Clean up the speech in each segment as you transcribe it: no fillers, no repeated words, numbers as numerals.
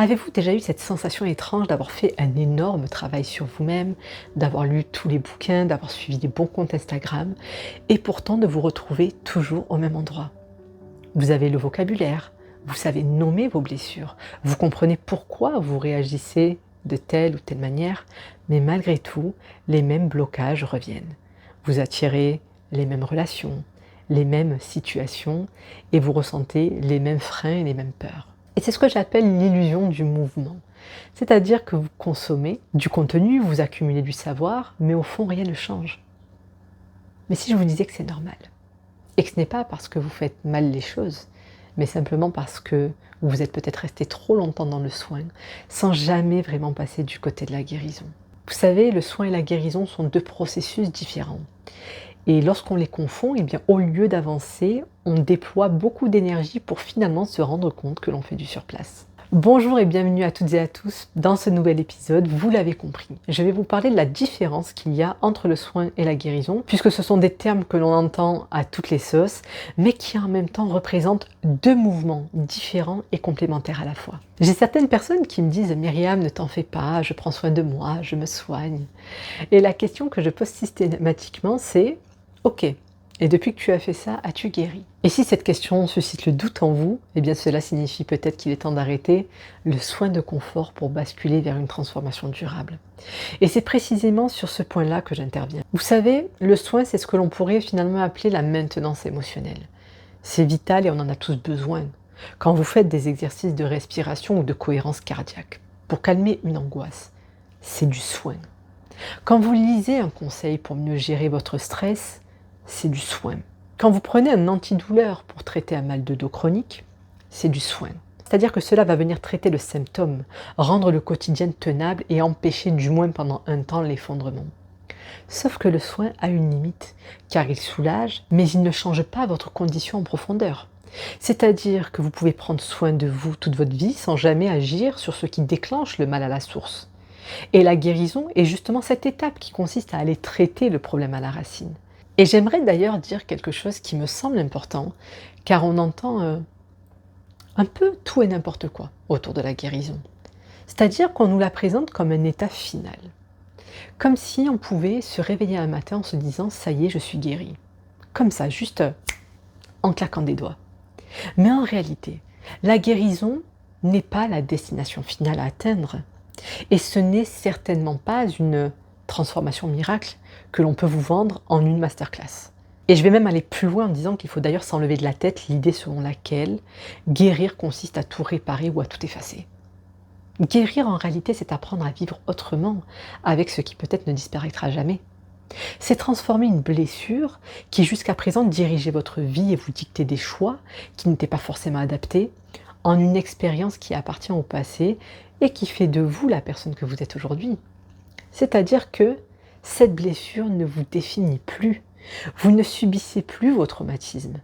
Avez-vous déjà eu cette sensation étrange d'avoir fait un énorme travail sur vous-même, d'avoir lu tous les bouquins, d'avoir suivi des bons comptes Instagram, et pourtant de vous retrouver toujours au même endroit? Vous avez le vocabulaire, vous savez nommer vos blessures, vous comprenez pourquoi vous réagissez de telle ou telle manière, mais malgré tout, les mêmes blocages reviennent. Vous attirez les mêmes relations, les mêmes situations, et vous ressentez les mêmes freins et les mêmes peurs. Et c'est ce que j'appelle l'illusion du mouvement. C'est-à-dire que vous consommez du contenu, vous accumulez du savoir, mais au fond, rien ne change. Mais si je vous disais que c'est normal, et que ce n'est pas parce que vous faites mal les choses, mais simplement parce que vous êtes peut-être resté trop longtemps dans le soin, sans jamais vraiment passer du côté de la guérison. Vous savez, le soin et la guérison sont deux processus différents. Et lorsqu'on les confond, eh bien, au lieu d'avancer, on déploie beaucoup d'énergie pour finalement se rendre compte que l'on fait du surplace. Bonjour et bienvenue à toutes et à tous dans ce nouvel épisode. Vous l'avez compris, je vais vous parler de la différence qu'il y a entre le soin et la guérison, puisque ce sont des termes que l'on entend à toutes les sauces, mais qui en même temps représentent deux mouvements différents et complémentaires à la fois. J'ai certaines personnes qui me disent « Myriam, ne t'en fais pas, je prends soin de moi, je me soigne ». Et la question que je pose systématiquement c'est « Ok, et depuis que tu as fait ça, as-tu guéri ?» Et si cette question suscite le doute en vous, eh bien cela signifie peut-être qu'il est temps d'arrêter le soin de confort pour basculer vers une transformation durable. Et c'est précisément sur ce point-là que j'interviens. Vous savez, le soin, c'est ce que l'on pourrait finalement appeler la maintenance émotionnelle. C'est vital et on en a tous besoin. Quand vous faites des exercices de respiration ou de cohérence cardiaque, pour calmer une angoisse, c'est du soin. Quand vous lisez un conseil pour mieux gérer votre stress, c'est du soin. Quand vous prenez un antidouleur pour traiter un mal de dos chronique, c'est du soin. C'est-à-dire que cela va venir traiter le symptôme, rendre le quotidien tenable et empêcher du moins pendant un temps l'effondrement. Sauf que le soin a une limite, car il soulage, mais il ne change pas votre condition en profondeur. C'est-à-dire que vous pouvez prendre soin de vous toute votre vie sans jamais agir sur ce qui déclenche le mal à la source. Et la guérison est justement cette étape qui consiste à aller traiter le problème à la racine. Et j'aimerais d'ailleurs dire quelque chose qui me semble important, car on entend un peu tout et n'importe quoi autour de la guérison. C'est-à-dire qu'on nous la présente comme un état final. Comme si on pouvait se réveiller un matin en se disant « ça y est, je suis guéri ». Comme ça, juste en claquant des doigts. Mais en réalité, la guérison n'est pas la destination finale à atteindre. Et ce n'est certainement pas une transformation miracle que l'on peut vous vendre en une masterclass. Et je vais même aller plus loin en disant qu'il faut d'ailleurs s'enlever de la tête l'idée selon laquelle guérir consiste à tout réparer ou à tout effacer. Guérir en réalité, c'est apprendre à vivre autrement, avec ce qui peut-être ne disparaîtra jamais. C'est transformer une blessure qui jusqu'à présent dirigeait votre vie et vous dictait des choix qui n'étaient pas forcément adaptés, en une expérience qui appartient au passé et qui fait de vous la personne que vous êtes aujourd'hui. C'est-à-dire que cette blessure ne vous définit plus, vous ne subissez plus vos traumatismes.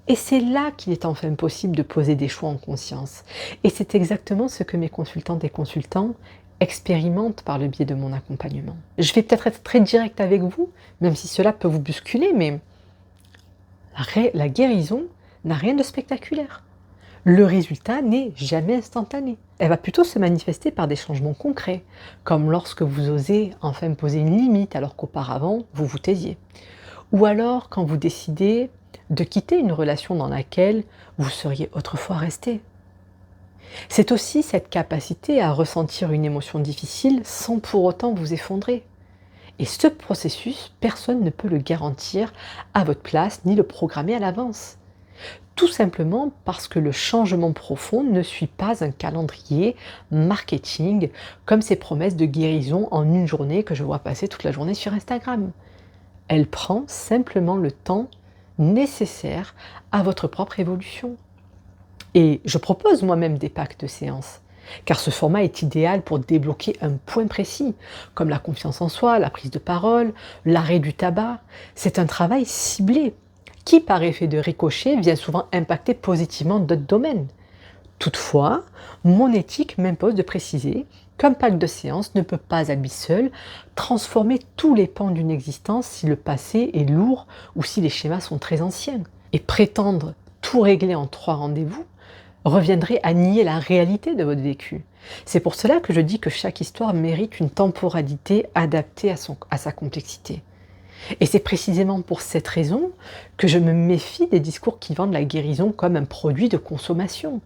Et c'est là qu'il est enfin possible de poser des choix en conscience. Et c'est exactement ce que mes consultantes et consultants expérimentent par le biais de mon accompagnement. Je vais peut-être être très directe avec vous, même si cela peut vous bousculer, mais la guérison n'a rien de spectaculaire. Le résultat n'est jamais instantané. Elle va plutôt se manifester par des changements concrets, comme lorsque vous osez enfin poser une limite alors qu'auparavant vous vous taisiez. Ou alors quand vous décidez de quitter une relation dans laquelle vous seriez autrefois resté. C'est aussi cette capacité à ressentir une émotion difficile sans pour autant vous effondrer. Et ce processus, personne ne peut le garantir à votre place ni le programmer à l'avance. Tout simplement parce que le changement profond ne suit pas un calendrier marketing comme ces promesses de guérison en une journée que je vois passer toute la journée sur Instagram. Elle prend simplement le temps nécessaire à votre propre évolution. Et je propose moi-même des packs de séance, car ce format est idéal pour débloquer un point précis, comme la confiance en soi, la prise de parole, l'arrêt du tabac. C'est un travail ciblé, qui par effet de ricochet vient souvent impacter positivement d'autres domaines. Toutefois, mon éthique m'impose de préciser qu'un pack de séance ne peut pas à lui seul transformer tous les pans d'une existence si le passé est lourd ou si les schémas sont très anciens. Et prétendre tout régler en 3 rendez-vous reviendrait à nier la réalité de votre vécu. C'est pour cela que je dis que chaque histoire mérite une temporalité adaptée à sa complexité. Et c'est précisément pour cette raison que je me méfie des discours qui vendent la guérison comme un produit de consommation.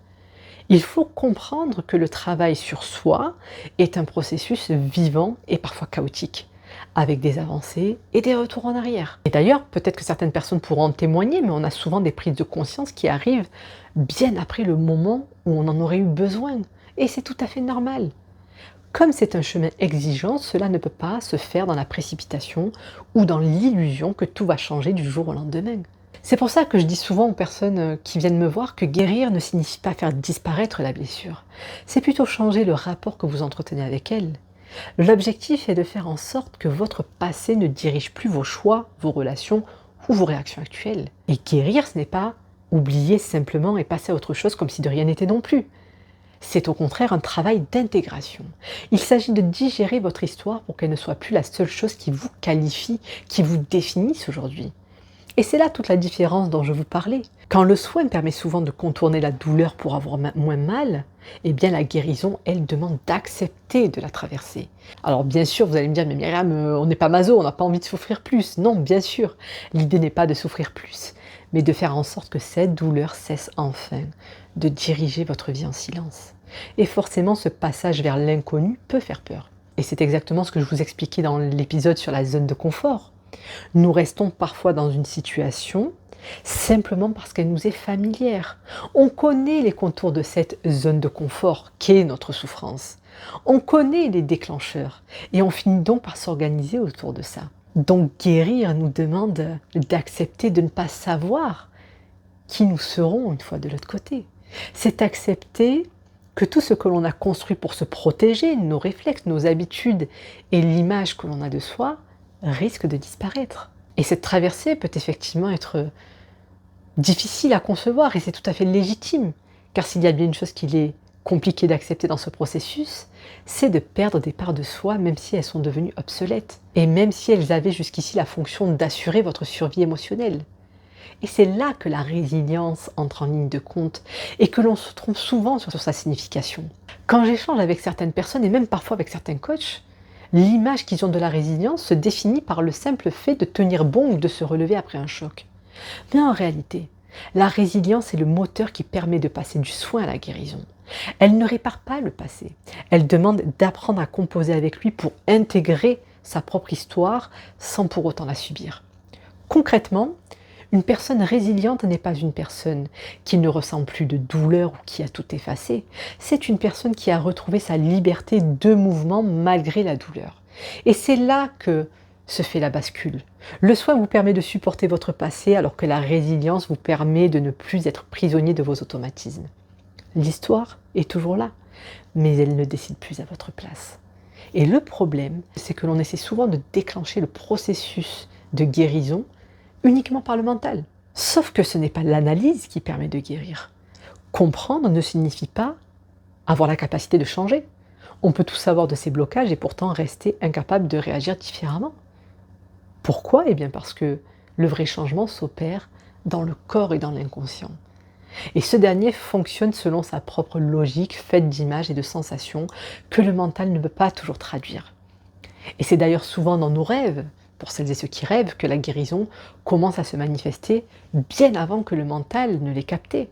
Il faut comprendre que le travail sur soi est un processus vivant et parfois chaotique, avec des avancées et des retours en arrière. Et d'ailleurs, peut-être que certaines personnes pourront en témoigner, mais on a souvent des prises de conscience qui arrivent bien après le moment où on en aurait eu besoin. Et c'est tout à fait normal. Comme c'est un chemin exigeant, cela ne peut pas se faire dans la précipitation ou dans l'illusion que tout va changer du jour au lendemain. C'est pour ça que je dis souvent aux personnes qui viennent me voir que guérir ne signifie pas faire disparaître la blessure. C'est plutôt changer le rapport que vous entretenez avec elle. L'objectif est de faire en sorte que votre passé ne dirige plus vos choix, vos relations ou vos réactions actuelles. Et guérir, ce n'est pas oublier simplement et passer à autre chose comme si de rien n'était non plus. C'est au contraire un travail d'intégration. Il s'agit de digérer votre histoire pour qu'elle ne soit plus la seule chose qui vous qualifie, qui vous définisse aujourd'hui. Et c'est là toute la différence dont je vous parlais. Quand le soin permet souvent de contourner la douleur pour avoir moins mal, eh bien la guérison, elle demande d'accepter de la traverser. Alors bien sûr, vous allez me dire, mais Myriam, on n'est pas maso, on n'a pas envie de souffrir plus. Non, bien sûr, l'idée n'est pas de souffrir plus, mais de faire en sorte que cette douleur cesse enfin, de diriger votre vie en silence. Et forcément, ce passage vers l'inconnu peut faire peur. Et c'est exactement ce que je vous expliquais dans l'épisode sur la zone de confort. Nous restons parfois dans une situation simplement parce qu'elle nous est familière. On connaît les contours de cette zone de confort qu'est notre souffrance. On connaît les déclencheurs et on finit donc par s'organiser autour de ça. Donc guérir nous demande d'accepter de ne pas savoir qui nous serons une fois de l'autre côté. C'est accepter que tout ce que l'on a construit pour se protéger, nos réflexes, nos habitudes et l'image que l'on a de soi, risque de disparaître. Et cette traversée peut effectivement être difficile à concevoir et c'est tout à fait légitime. Car s'il y a bien une chose qu'il est compliqué d'accepter dans ce processus, c'est de perdre des parts de soi même si elles sont devenues obsolètes. Et même si elles avaient jusqu'ici la fonction d'assurer votre survie émotionnelle. Et c'est là que la résilience entre en ligne de compte et que l'on se trompe souvent sur sa signification. Quand j'échange avec certaines personnes et même parfois avec certains coachs, l'image qu'ils ont de la résilience se définit par le simple fait de tenir bon ou de se relever après un choc. Mais en réalité, la résilience est le moteur qui permet de passer du soin à la guérison. Elle ne répare pas le passé. Elle demande d'apprendre à composer avec lui pour intégrer sa propre histoire sans pour autant la subir. Concrètement, une personne résiliente n'est pas une personne qui ne ressent plus de douleur ou qui a tout effacé. C'est une personne qui a retrouvé sa liberté de mouvement malgré la douleur. Et c'est là que se fait la bascule. Le soin vous permet de supporter votre passé alors que la résilience vous permet de ne plus être prisonnier de vos automatismes. L'histoire est toujours là, mais elle ne décide plus à votre place. Et le problème, c'est que l'on essaie souvent de déclencher le processus de guérison uniquement par le mental. Sauf que ce n'est pas l'analyse qui permet de guérir. Comprendre ne signifie pas avoir la capacité de changer. On peut tout savoir de ses blocages et pourtant rester incapable de réagir différemment. Pourquoi ? Eh bien parce que le vrai changement s'opère dans le corps et dans l'inconscient. Et ce dernier fonctionne selon sa propre logique faite d'images et de sensations que le mental ne peut pas toujours traduire. Et c'est d'ailleurs souvent dans nos rêves, pour celles et ceux qui rêvent, que la guérison commence à se manifester bien avant que le mental ne l'ait capté.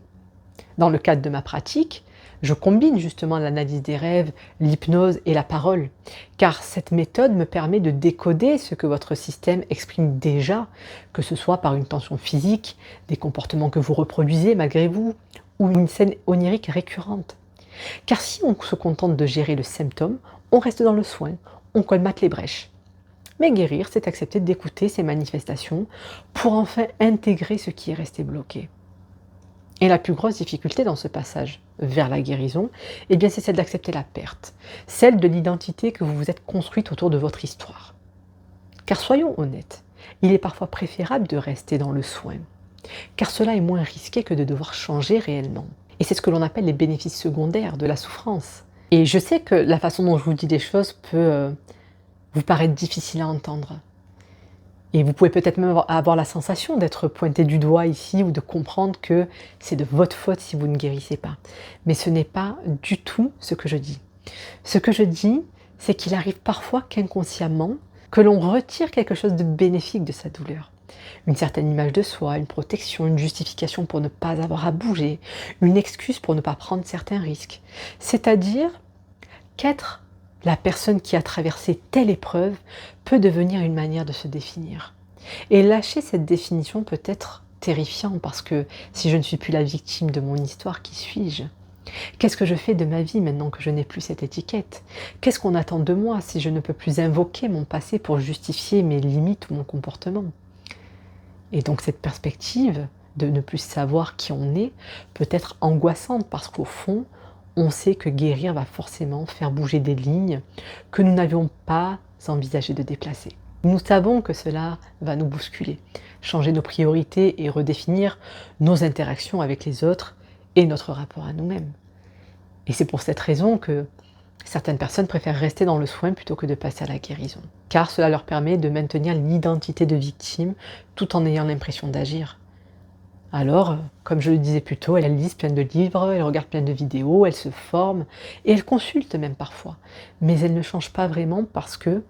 Dans le cadre de ma pratique, je combine justement l'analyse des rêves, l'hypnose et la parole, car cette méthode me permet de décoder ce que votre système exprime déjà, que ce soit par une tension physique, des comportements que vous reproduisez malgré vous, ou une scène onirique récurrente. Car si on se contente de gérer le symptôme, on reste dans le soin, on colmate les brèches. Mais guérir, c'est accepter d'écouter ces manifestations pour enfin intégrer ce qui est resté bloqué. Et la plus grosse difficulté dans ce passage vers la guérison, eh bien c'est celle d'accepter la perte, celle de l'identité que vous vous êtes construite autour de votre histoire. Car soyons honnêtes, il est parfois préférable de rester dans le soin, car cela est moins risqué que de devoir changer réellement. Et c'est ce que l'on appelle les bénéfices secondaires de la souffrance. Et je sais que la façon dont je vous dis des choses peut vous paraître difficile à entendre. Et vous pouvez peut-être même avoir la sensation d'être pointé du doigt ici ou de comprendre que c'est de votre faute si vous ne guérissez pas. Mais ce n'est pas du tout ce que je dis. Ce que je dis, c'est qu'il arrive parfois qu'inconsciemment, que l'on retire quelque chose de bénéfique de sa douleur. Une certaine image de soi, une protection, une justification pour ne pas avoir à bouger, une excuse pour ne pas prendre certains risques. C'est-à-dire qu'être la personne qui a traversé telle épreuve peut devenir une manière de se définir. Et lâcher cette définition peut être terrifiant parce que si je ne suis plus la victime de mon histoire, qui suis-je? Qu'est-ce que je fais de ma vie maintenant que je n'ai plus cette étiquette? Qu'est-ce qu'on attend de moi si je ne peux plus invoquer mon passé pour justifier mes limites ou mon comportement? Et donc cette perspective de ne plus savoir qui on est peut être angoissante parce qu'au fond, on sait que guérir va forcément faire bouger des lignes que nous n'avions pas envisagé de déplacer. Nous savons que cela va nous bousculer, changer nos priorités et redéfinir nos interactions avec les autres et notre rapport à nous-mêmes. Et c'est pour cette raison que certaines personnes préfèrent rester dans le soin plutôt que de passer à la guérison, car cela leur permet de maintenir l'identité de victime tout en ayant l'impression d'agir. Alors, comme je le disais plus tôt, elles lisent plein de livres, elles regardent plein de vidéos, elles se forment et elles consultent même parfois. Mais elles ne changent pas vraiment parce que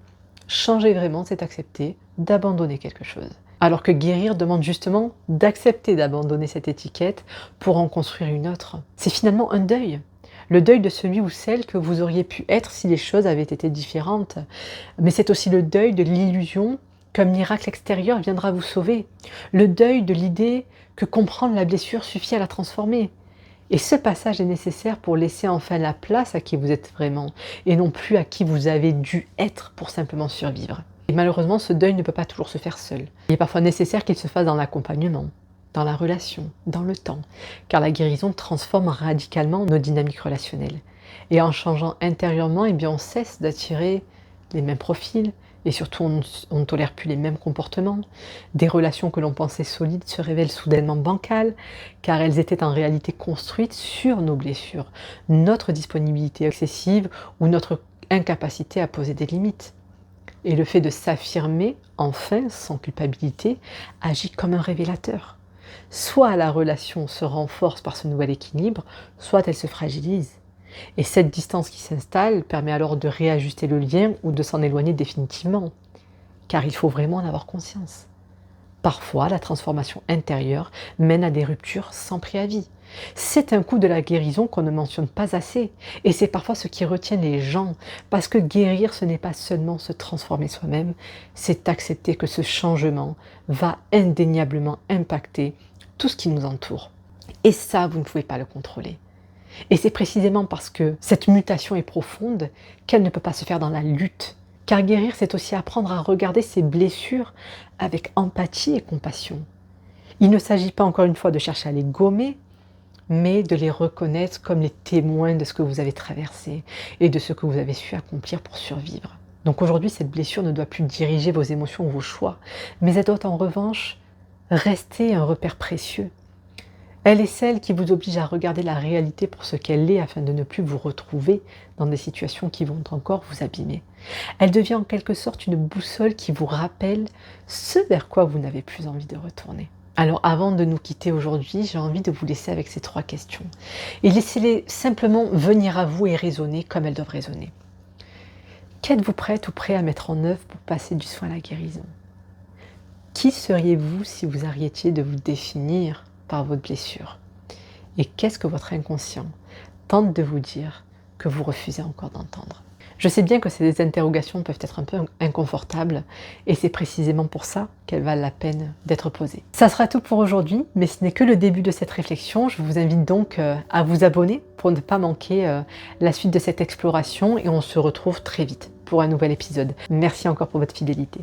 changer vraiment, c'est accepter d'abandonner quelque chose. Alors que guérir demande justement d'accepter d'abandonner cette étiquette pour en construire une autre. C'est finalement un deuil. Le deuil de celui ou celle que vous auriez pu être si les choses avaient été différentes. Mais c'est aussi le deuil de l'illusion qu'un miracle extérieur viendra vous sauver. Le deuil de l'idée que comprendre la blessure suffit à la transformer. Et ce passage est nécessaire pour laisser enfin la place à qui vous êtes vraiment, et non plus à qui vous avez dû être pour simplement survivre. Et malheureusement, ce deuil ne peut pas toujours se faire seul. Il est parfois nécessaire qu'il se fasse dans l'accompagnement, dans la relation, dans le temps, car la guérison transforme radicalement nos dynamiques relationnelles. Et en changeant intérieurement, eh bien, on cesse d'attirer les mêmes profils, et surtout on ne tolère plus les mêmes comportements. Des relations que l'on pensait solides se révèlent soudainement bancales, car elles étaient en réalité construites sur nos blessures, notre disponibilité excessive ou notre incapacité à poser des limites. Et le fait de s'affirmer, enfin, sans culpabilité, agit comme un révélateur. Soit la relation se renforce par ce nouvel équilibre, soit elle se fragilise. Et cette distance qui s'installe permet alors de réajuster le lien ou de s'en éloigner définitivement. Car il faut vraiment en avoir conscience. Parfois, la transformation intérieure mène à des ruptures sans préavis. C'est un coup de la guérison qu'on ne mentionne pas assez. Et c'est parfois ce qui retient les gens. Parce que guérir, ce n'est pas seulement se transformer soi-même, c'est accepter que ce changement va indéniablement impacter tout ce qui nous entoure. Et ça, vous ne pouvez pas le contrôler. Et c'est précisément parce que cette mutation est profonde qu'elle ne peut pas se faire dans la lutte. Car guérir, c'est aussi apprendre à regarder ses blessures avec empathie et compassion. Il ne s'agit pas encore une fois de chercher à les gommer, mais de les reconnaître comme les témoins de ce que vous avez traversé et de ce que vous avez su accomplir pour survivre. Donc aujourd'hui, cette blessure ne doit plus diriger vos émotions ou vos choix, mais elle doit en revanche rester un repère précieux. Elle est celle qui vous oblige à regarder la réalité pour ce qu'elle est afin de ne plus vous retrouver dans des situations qui vont encore vous abîmer. Elle devient en quelque sorte une boussole qui vous rappelle ce vers quoi vous n'avez plus envie de retourner. Alors avant de nous quitter aujourd'hui, j'ai envie de vous laisser avec ces 3 questions. Et laissez-les simplement venir à vous et résonner comme elles doivent résonner. Qu'êtes-vous prête ou prêt à mettre en œuvre pour passer du soin à la guérison? Qui seriez-vous si vous arrêtiez de vous définir par votre blessure? Et qu'est-ce que votre inconscient tente de vous dire que vous refusez encore d'entendre? Je sais bien que ces interrogations peuvent être un peu inconfortables et c'est précisément pour ça qu'elles valent la peine d'être posées. Ça sera tout pour aujourd'hui, mais ce n'est que le début de cette réflexion. Je vous invite donc à vous abonner pour ne pas manquer la suite de cette exploration et on se retrouve très vite pour un nouvel épisode. Merci encore pour votre fidélité.